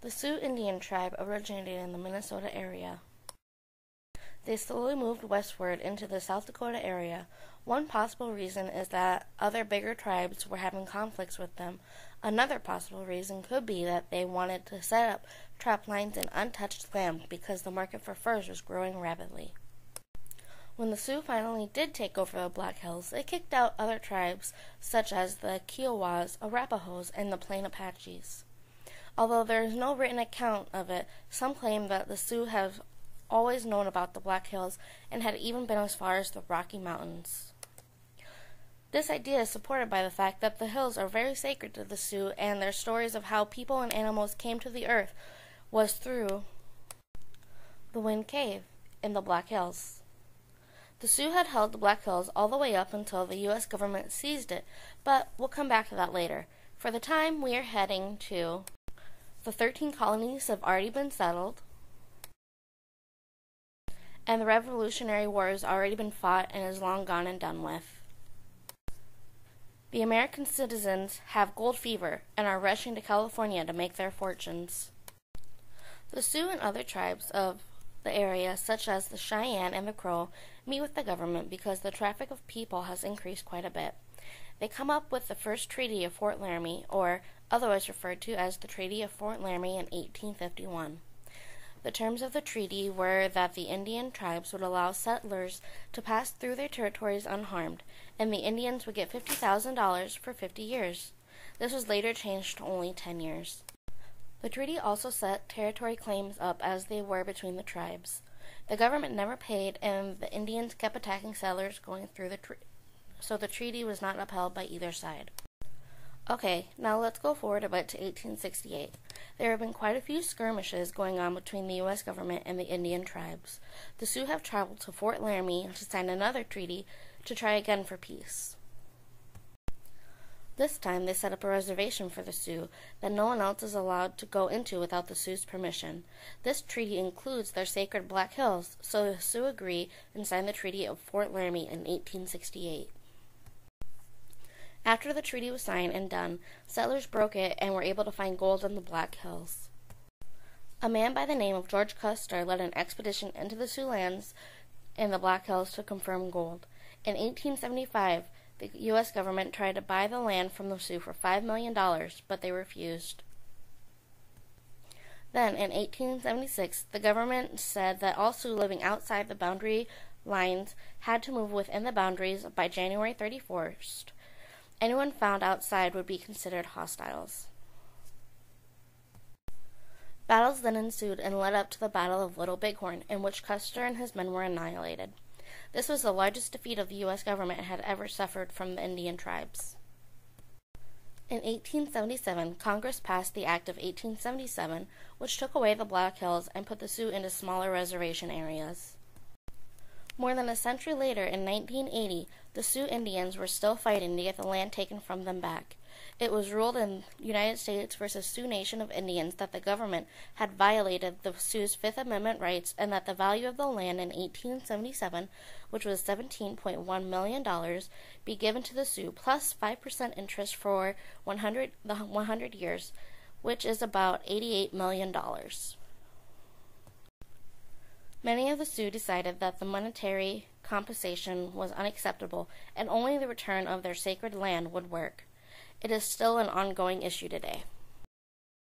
The Sioux Indian tribe originated in the Minnesota area. They slowly moved westward into the South Dakota area. One possible reason is that other bigger tribes were having conflicts with them. Another possible reason could be that they wanted to set up trap lines in untouched land because the market for furs was growing rapidly. When the Sioux finally did take over the Black Hills, they kicked out other tribes such as the Kiowas, Arapahoes, and the Plain Apaches. Although there is no written account of it, some claim that the Sioux have always known about the Black Hills and had even been as far as the Rocky Mountains. This idea is supported by the fact that the hills are very sacred to the Sioux, and their stories of how people and animals came to the earth was through the Wind Cave in the Black Hills. The Sioux had held the Black Hills all the way up until the U.S. government seized it, but we'll come back to that later. For the time, we are heading to the 13 colonies have already been settled, and the Revolutionary War has already been fought and is long gone and done with. The American citizens have gold fever and are rushing to California to make their fortunes. The Sioux and other tribes of the area, such as the Cheyenne and the Crow, meet with the government because the traffic of people has increased quite a bit. They come up with the first Treaty of Fort Laramie, or otherwise referred to as the Treaty of Fort Laramie in 1851. The terms of the treaty were that the Indian tribes would allow settlers to pass through their territories unharmed, and the Indians would get $50,000 for 50 years. This was later changed to only 10 years. The treaty also set territory claims up as they were between the tribes. The government never paid, and the Indians kept attacking settlers going through so the treaty was not upheld by either side. Okay, now let's go forward a bit to 1868. There have been quite a few skirmishes going on between the U.S. government and the Indian tribes. The Sioux have traveled to Fort Laramie to sign another treaty to try again for peace. This time they set up a reservation for the Sioux that no one else is allowed to go into without the Sioux's permission. This treaty includes their sacred Black Hills, so the Sioux agree and sign the Treaty of Fort Laramie in 1868. After the treaty was signed and done, settlers broke it and were able to find gold in the Black Hills. A man by the name of George Custer led an expedition into the Sioux lands in the Black Hills to confirm gold. In 1875, the U.S. government tried to buy the land from the Sioux for $5 million, but they refused. Then, in 1876, the government said that all Sioux living outside the boundary lines had to move within the boundaries by January 31st. Anyone found outside would be considered hostiles. Battles then ensued and led up to the Battle of Little Bighorn, in which Custer and his men were annihilated. This was the largest defeat of the U.S. government had ever suffered from the Indian tribes. In 1877, Congress passed the Act of 1877, which took away the Black Hills and put the Sioux into smaller reservation areas. More than a century later, in 1980, the Sioux Indians were still fighting to get the land taken from them back. It was ruled in United States versus Sioux Nation of Indians that the government had violated the Sioux's Fifth Amendment rights and that the value of the land in 1877, which was $17.1 million, be given to the Sioux plus 5% interest for 100 years, which is about $88 million. Many of the Sioux decided that the monetary compensation was unacceptable and only the return of their sacred land would work. It is still an ongoing issue today.